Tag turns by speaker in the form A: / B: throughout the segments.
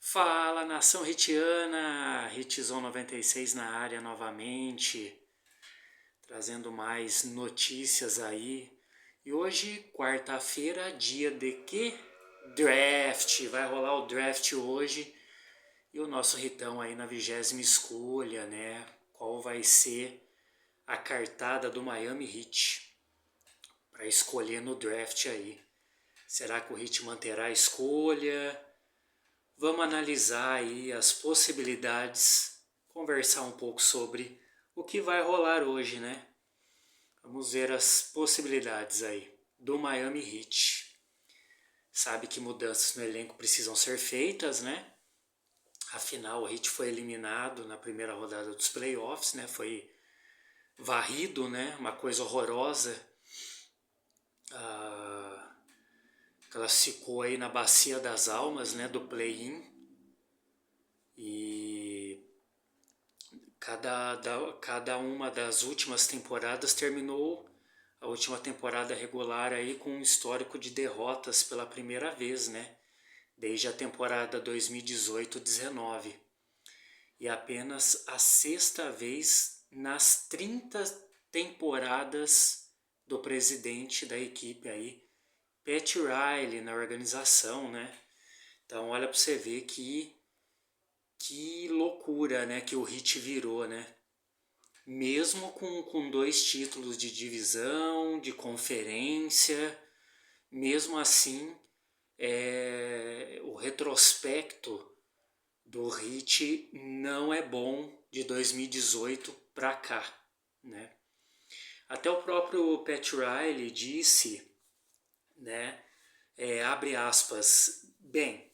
A: Fala, nação hitiana, Hitzon 96 na área novamente, trazendo mais notícias aí. E hoje, quarta-feira, dia de quê? Draft, vai rolar o draft hoje e o nosso Ritão aí na 20ª escolha, né? Qual vai ser a cartada do Miami Heat para escolher no draft aí? Será que o Heat manterá a escolha? Vamos analisar aí as possibilidades, conversar um pouco sobre o que vai rolar hoje, né? Vamos ver as possibilidades aí do Miami Heat. Sabe que mudanças no elenco precisam ser feitas, né? Afinal, o Heat foi eliminado na primeira rodada dos playoffs, né? Foi varrido, né? Uma coisa horrorosa. Classificou aí na bacia das almas, né? Do play-in. E cada uma das últimas temporadas terminou a última temporada regular aí com um histórico de derrotas pela primeira vez, né? Desde a temporada 2018-19. E apenas a sexta vez nas 30 temporadas do presidente da equipe aí, Pat Riley, na organização, né? Então olha para você ver que loucura, né, que o Heat virou, né? Mesmo com dois títulos de divisão, de conferência, mesmo assim, o retrospecto do Heat não é bom de 2018 para cá, né? Até o próprio Pat Riley disse, né, abre aspas, bem,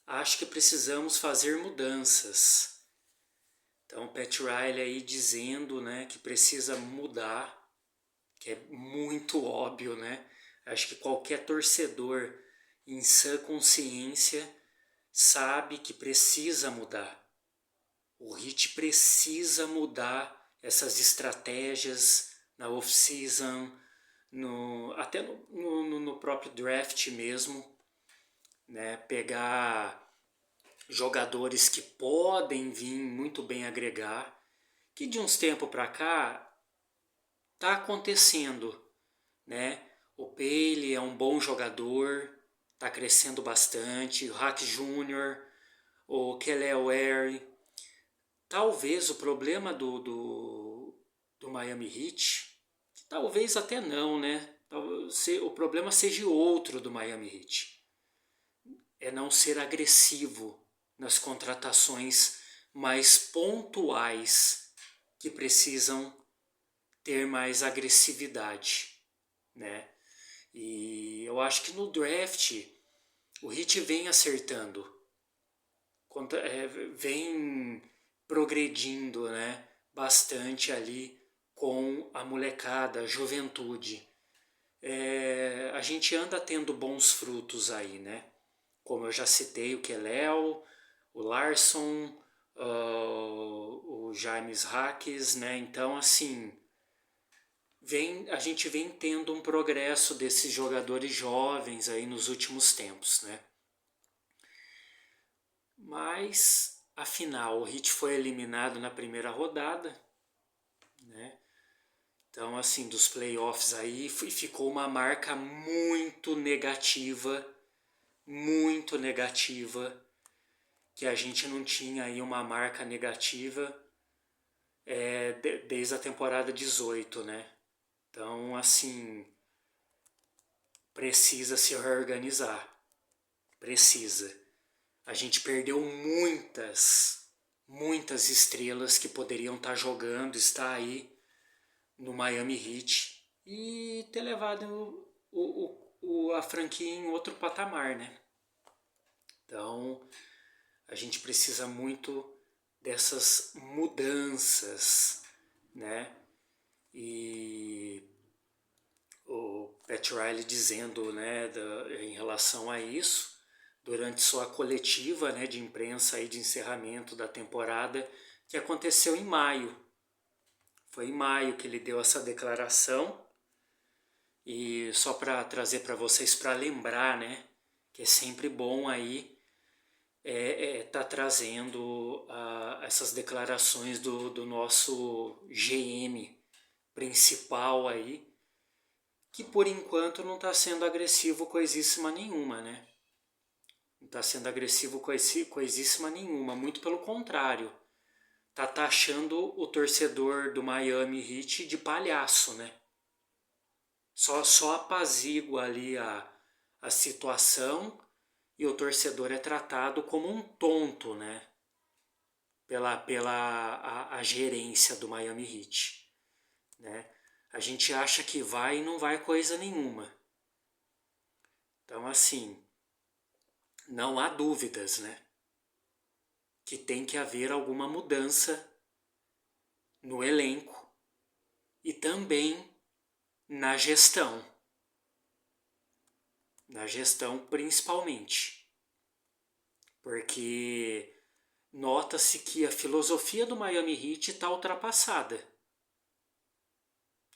A: acho que precisamos fazer mudanças. Então, Pat Riley aí dizendo, né, que precisa mudar, que é muito óbvio, né? Acho que qualquer torcedor em sã consciência sabe que precisa mudar. O Heat precisa mudar essas estratégias na off-season, até no próprio draft mesmo, né? Pegar jogadores que podem vir muito bem agregar, que de uns tempos para cá tá acontecendo, né? O Bailey é um bom jogador, tá crescendo bastante, o Hack Jr., o Kelly Oubre. Talvez o problema do Miami Heat, talvez até não, né? O problema seja outro do Miami Heat. É não ser agressivo nas contratações mais pontuais que precisam ter mais agressividade, né? E eu acho que no draft o Heat vem acertando, vem progredindo, né? Bastante ali com a molecada, a juventude. A gente anda tendo bons frutos aí, né? Como eu já citei, o Keléo, o Larson, o James Hackes, né? Então, assim, a gente vem tendo um progresso desses jogadores jovens aí nos últimos tempos, né? Mas, afinal, o Heat foi eliminado na primeira rodada, né? Então, assim, dos playoffs aí ficou uma marca muito negativa, que a gente não tinha aí uma marca negativa desde a temporada 18, né? Então, assim, precisa se reorganizar, precisa. A gente perdeu muitas estrelas que poderiam estar jogando, estar aí no Miami Heat e ter levado a franquia em outro patamar, né? Então, a gente precisa muito dessas mudanças, né? E o Pat Riley dizendo, né, em relação a isso, durante sua coletiva, né, de imprensa aí de encerramento da temporada, que aconteceu em maio. Foi em maio que ele deu essa declaração. E só para trazer para vocês, para lembrar, né, que é sempre bom aí tá trazendo essas declarações do nosso GM principal aí, que por enquanto não está sendo agressivo coisíssima nenhuma, né? Não está sendo agressivo coisíssima nenhuma, muito pelo contrário. Tá taxando o torcedor do Miami Heat de palhaço, né? Só apazigua ali a situação e o torcedor é tratado como um tonto, né? Pela gerência do Miami Heat, né? A gente acha que vai e não vai coisa nenhuma. Então, assim, não há dúvidas, né? Que tem que haver alguma mudança no elenco e também na gestão. Na gestão principalmente. Porque nota-se que a filosofia do Miami Heat está ultrapassada.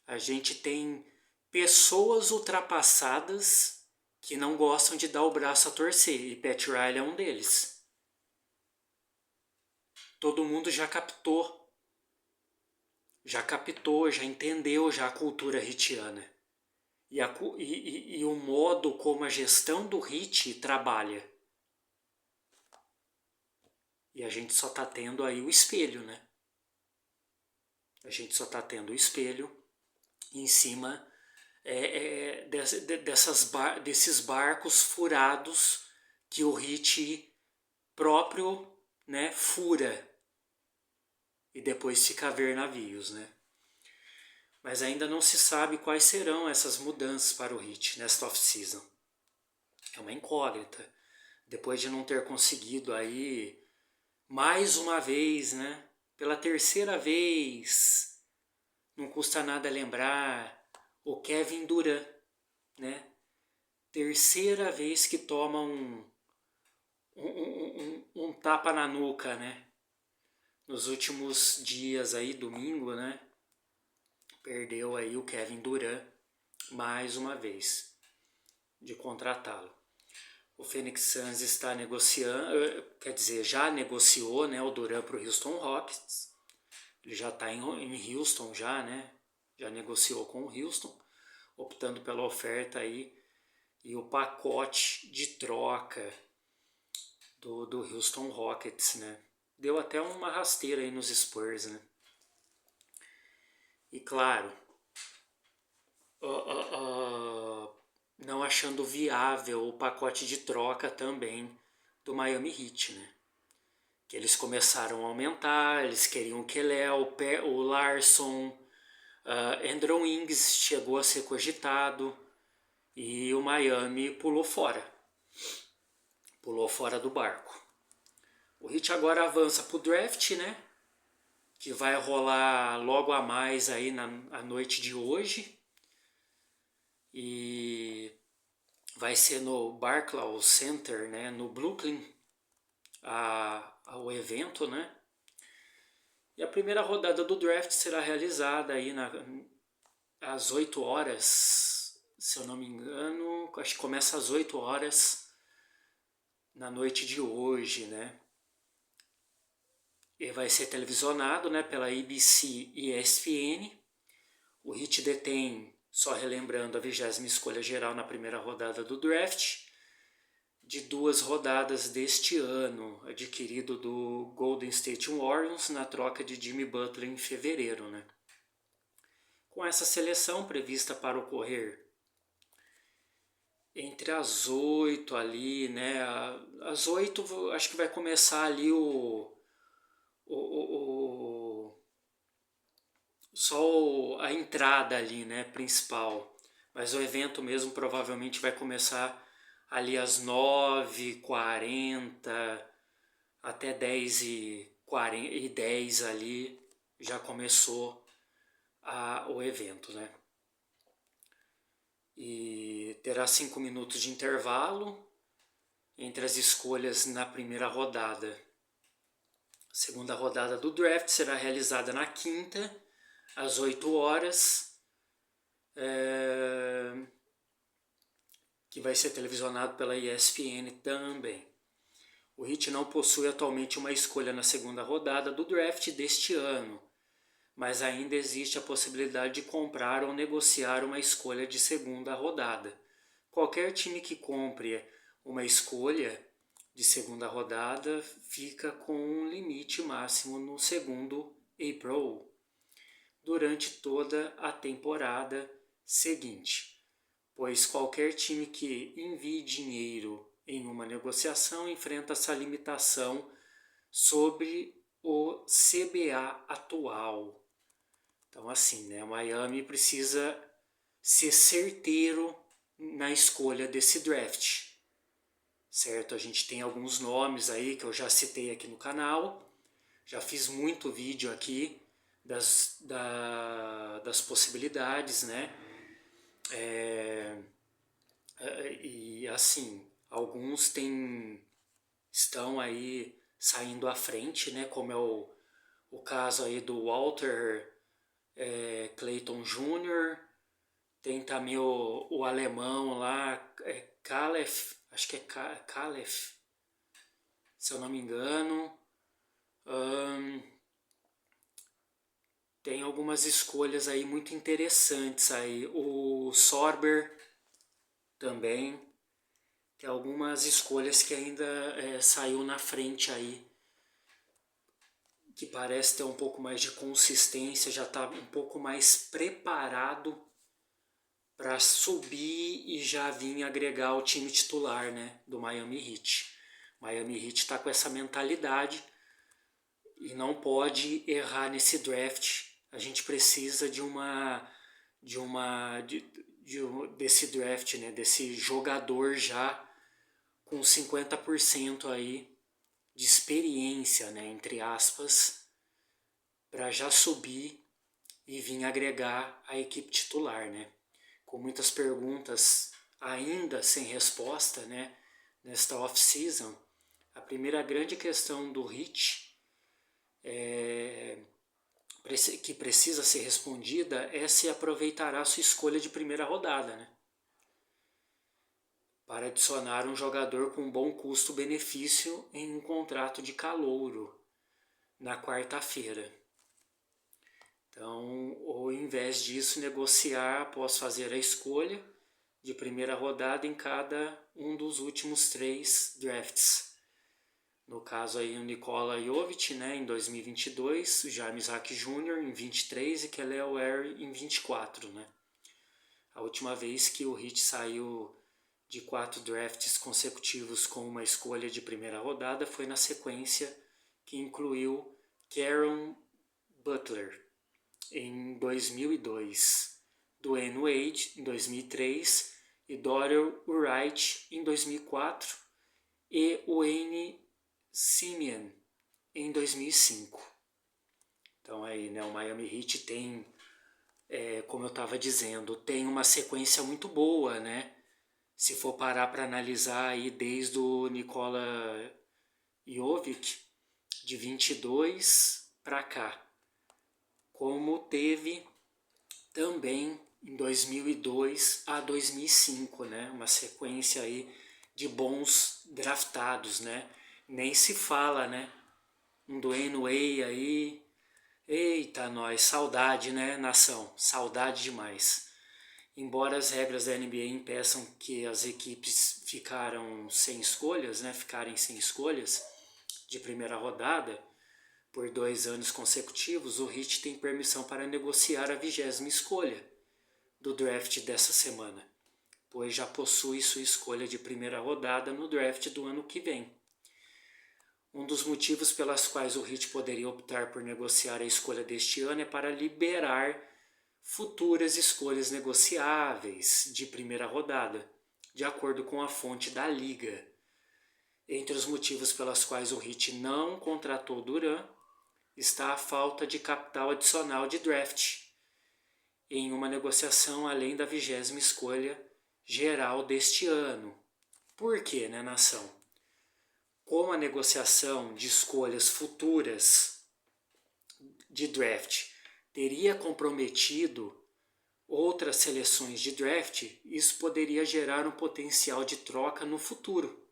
A: A gente tem pessoas ultrapassadas que não gostam de dar o braço a torcer, e Pat Riley é um deles. Todo mundo já captou, já entendeu já a cultura hitiana e o modo como a gestão do Hit trabalha. E a gente só está tendo aí o espelho, né? A gente só está tendo o espelho em cima desses barcos furados que o Hit próprio, né, fura e depois fica a ver navios, né? Mas ainda não se sabe quais serão essas mudanças para o Hit nesta off-season. É uma incógnita. Depois de não ter conseguido aí mais uma vez, né? Pela terceira vez, não custa nada lembrar o Kevin Durant, né? Terceira vez que toma um tapa na nuca, né? Nos últimos dias aí, domingo, né? Perdeu aí o Kevin Durant mais uma vez de contratá-lo. O Phoenix Suns está negociando, quer dizer, já negociou, né, o Durant para o Houston Rockets. Ele já está em Houston já, né? Já negociou com o Houston, optando pela oferta aí e o pacote de troca do Houston Rockets, né? Deu até uma rasteira aí nos Spurs, né? E claro, não achando viável o pacote de troca também do Miami Heat, né? Que eles começaram a aumentar, eles queriam o Keléo, o Larson, Andrew Wiggins chegou a ser cogitado e o Miami pulou fora do barco. O Heat agora avança para o draft, né? Que vai rolar logo a mais aí na noite de hoje. E vai ser no Barclays Center, né? No Brooklyn, o evento, né? E a primeira rodada do draft será realizada aí às 8 horas, se eu não me engano. Acho que começa às 8 horas na noite de hoje, né? E vai ser televisionado, né, pela ABC e ESPN. O Heat detém, só relembrando, a 20ª escolha geral na primeira rodada do draft, de 2 rodadas deste ano, adquirido do Golden State Warriors na troca de Jimmy Butler em fevereiro, né? Com essa seleção prevista para ocorrer entre as 8 ali, né? Às 8 acho que vai começar ali só a entrada ali, né, principal. Mas o evento mesmo provavelmente vai começar ali às 9h40 até 10h10 ali já começou o evento, né? E terá 5 minutos de intervalo entre as escolhas na primeira rodada. A segunda rodada do draft será realizada na quinta, às 8 horas, que vai ser televisionado pela ESPN também. O O Heat não possui atualmente uma escolha na segunda rodada do draft deste ano, mas ainda existe a possibilidade de comprar ou negociar uma escolha de segunda rodada. Qualquer time que compre uma escolha de segunda rodada fica com um limite máximo no segundo April durante toda a temporada seguinte, pois qualquer time que envie dinheiro em uma negociação enfrenta essa limitação sobre o CBA atual. Então assim, né, o Miami precisa ser certeiro na escolha desse draft, certo? A gente tem alguns nomes aí que eu já citei aqui no canal, já fiz muito vídeo aqui das possibilidades, né? E assim, alguns estão aí saindo à frente, né? Como é o caso aí do Walter Clayton Jr., tem também o alemão lá, Calef, acho que é Calef, se eu não me engano. Tem algumas escolhas aí muito interessantes aí. O Sorber também. Tem algumas escolhas que ainda saiu na frente aí, que parece ter um pouco mais de consistência, já está um pouco mais preparado para subir e já vir agregar ao time titular, né, do Miami Heat. Miami Heat está com essa mentalidade e não pode errar nesse draft. A gente precisa desse draft, né, desse jogador já com 50% aí de experiência, né, entre aspas, para já subir e vir agregar a equipe titular, né? Com muitas perguntas ainda sem resposta, né, nesta off-season, a primeira grande questão do Heat que precisa ser respondida é se aproveitará sua escolha de primeira rodada, né, para adicionar um jogador com bom custo-benefício em um contrato de calouro na quarta-feira. Então, ou ao invés disso, negociar após fazer a escolha de primeira rodada em cada um dos últimos 3 drafts. No caso aí o Nikola Jovic, né, em 2022, o Jaime Isaac Jr. em 23 e Kelly Oubre em 24, né. A última vez que o Heat saiu de 4 drafts consecutivos com uma escolha de primeira rodada foi na sequência que incluiu Caron Butler em 2002, Dwayne Wade em 2003 e Daryl Wright em 2004 e Wayne Simien em 2005. Então aí, né, o Miami Heat tem, como eu estava dizendo, tem uma sequência muito boa, né? Se for parar para analisar aí desde o Nikola Jovic de 22 para cá, como teve também em 2002 a 2005, né? Uma sequência aí de bons draftados, né? Nem se fala, né? Um Dwayne Wade aí, eita nós, saudade, né, nação? Saudade demais. Embora as regras da NBA impeçam que as equipes ficarem sem escolhas de primeira rodada por 2 anos consecutivos, o Heat tem permissão para negociar a 20ª escolha do draft dessa semana, pois já possui sua escolha de primeira rodada no draft do ano que vem. Um dos motivos pelas quais o Heat poderia optar por negociar a escolha deste ano é para liberar futuras escolhas negociáveis de primeira rodada, de acordo com a fonte da Liga. Entre os motivos pelas quais o Heat não contratou Durant está a falta de capital adicional de draft em uma negociação além da 20ª escolha geral deste ano. Por quê, né, nação? Como a negociação de escolhas futuras de draft teria comprometido outras seleções de draft, isso poderia gerar um potencial de troca no futuro,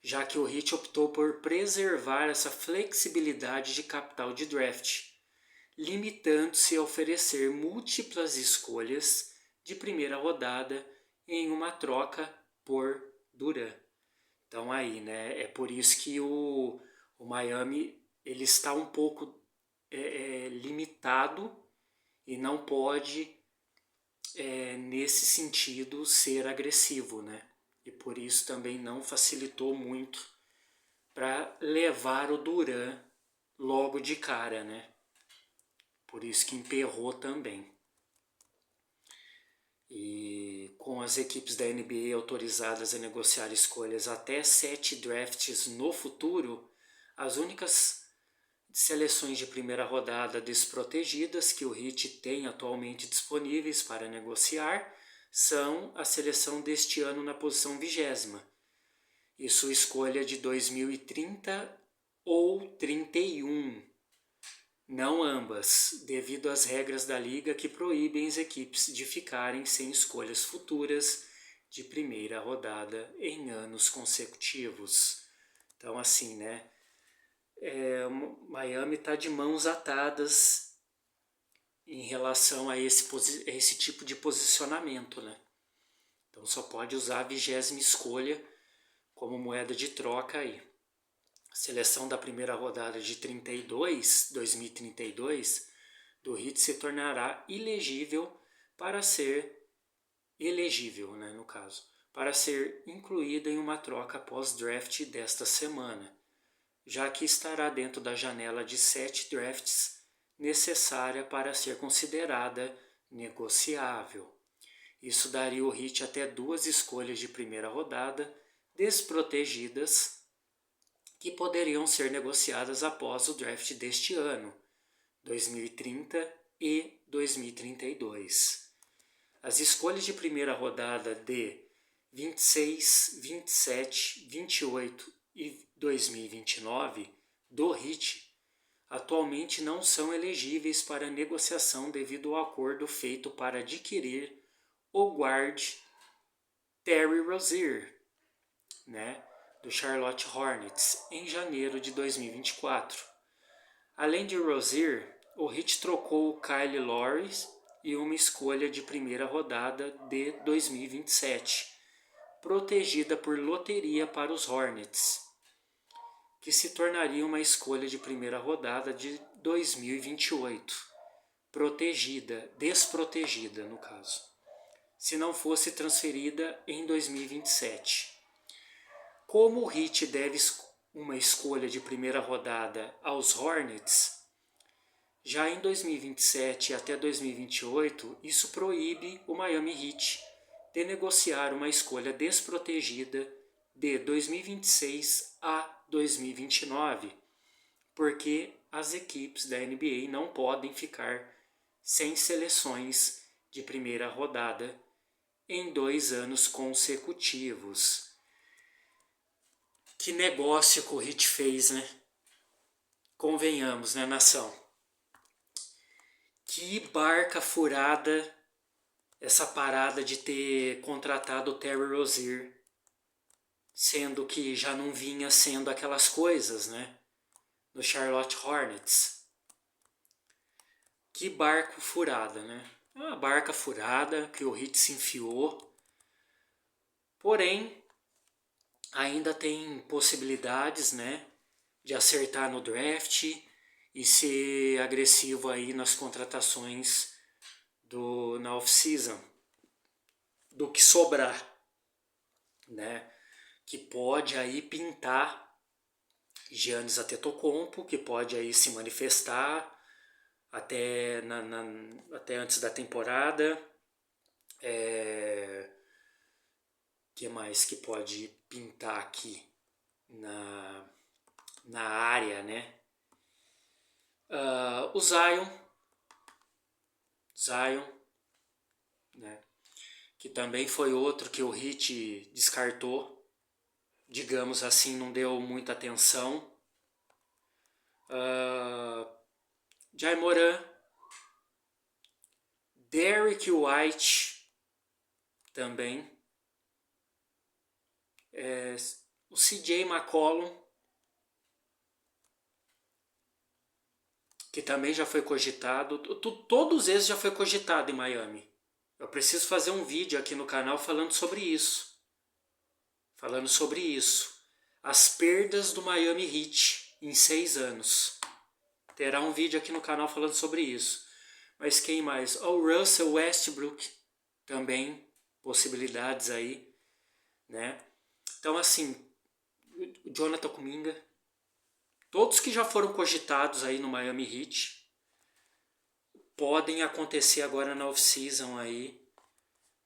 A: já que o Heat optou por preservar essa flexibilidade de capital de draft, limitando-se a oferecer múltiplas escolhas de primeira rodada em uma troca por Durant. Então aí, né, é por isso que o Miami ele está um pouco limitado e não pode, nesse sentido, ser agressivo, né? E por isso também não facilitou muito para levar o Durant logo de cara, né? Por isso que emperrou também. E com as equipes da NBA autorizadas a negociar escolhas até 7 drafts no futuro, as únicas seleções de primeira rodada desprotegidas que o Heat tem atualmente disponíveis para negociar são a seleção deste ano na posição 20ª e sua escolha de 2030 ou 31. Não ambas, devido às regras da liga que proíbem as equipes de ficarem sem escolhas futuras de primeira rodada em anos consecutivos. Então assim, né? Miami está de mãos atadas em relação a esse tipo de posicionamento, né? Então só pode usar a 20ª escolha como moeda de troca aí. A seleção da primeira rodada de 2032, do Heat se tornará elegível para ser elegível, né, no caso, para ser incluída em uma troca pós-draft desta semana, já que estará dentro da janela de 7 drafts necessária para ser considerada negociável. Isso daria ao Heat até 2 escolhas de primeira rodada desprotegidas que poderiam ser negociadas após o draft deste ano, 2030 e 2032. As escolhas de primeira rodada de 26, 27, 28 e 2029 do Heat atualmente não são elegíveis para negociação devido ao acordo feito para adquirir o guard Terry Rozier, né, do Charlotte Hornets, em janeiro de 2024. Além de Rozier, o Heat trocou o Kyle Lowry e uma escolha de primeira rodada de 2027, protegida por loteria para os Hornets, que se tornaria uma escolha de primeira rodada de 2028, desprotegida no caso, se não fosse transferida em 2027. Como o Heat deve uma escolha de primeira rodada aos Hornets, já em 2027 até 2028, isso proíbe o Miami Heat de negociar uma escolha desprotegida de 2026 a 2029, porque as equipes da NBA não podem ficar sem seleções de primeira rodada em 2 anos consecutivos. Que negócio que o Heat fez, né? Convenhamos, né, nação? Que barca furada essa parada de ter contratado o Terry Rozier, sendo que já não vinha sendo aquelas coisas, né? No Charlotte Hornets. Que barco furada, né? É uma barca furada que o Heat se enfiou. Porém, ainda tem possibilidades, né, de acertar no draft e ser agressivo aí nas contratações na off-season, do que sobrar, né? Que pode aí pintar Giannis Antetokounmpo, que pode aí se manifestar até, até antes da temporada. Que mais que pode pintar aqui na área, né? O Zion, né? Que também foi outro que o Heat descartou, digamos assim, não deu muita atenção. Ja Morant, Derrick White também. o CJ McCollum, que também já foi cogitado. Todos eles já foi cogitado em Miami. Eu preciso fazer um vídeo aqui no canal falando sobre isso. As perdas do Miami Heat em 6 anos. Terá um vídeo aqui no canal falando sobre isso. Mas quem mais? O Russell Westbrook. Também possibilidades aí, né? Então assim, o Jonathan Kuminga. Todos que já foram cogitados aí no Miami Heat podem acontecer agora na off-season aí,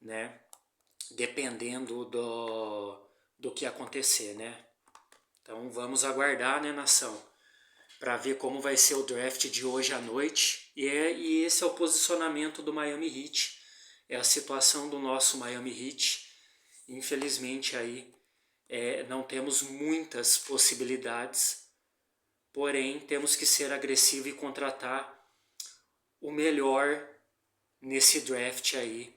A: né? Dependendo do que acontecer, né? Então vamos aguardar, né, nação? Para ver como vai ser o draft de hoje à noite. E esse é o posicionamento do Miami Heat. É a situação do nosso Miami Heat. Infelizmente aí não temos muitas possibilidades. Porém, temos que ser agressivo e contratar o melhor nesse draft aí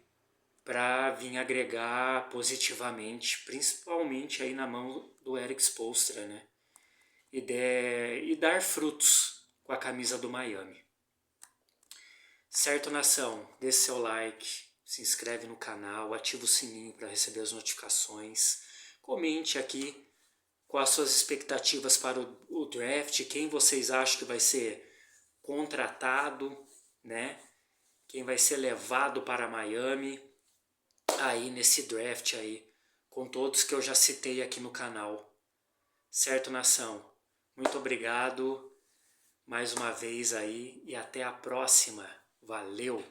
A: para vir agregar positivamente, principalmente aí na mão do Erik Spoelstra, né? E dar frutos com a camisa do Miami. Certo, nação? Dê seu like, se inscreve no canal, ativa o sininho para receber as notificações. Comente aqui quais as suas expectativas para o draft, quem vocês acham que vai ser contratado, né? Quem vai ser levado para Miami aí nesse draft aí, com todos que eu já citei aqui no canal. Certo, nação? Muito obrigado mais uma vez aí e até a próxima. Valeu!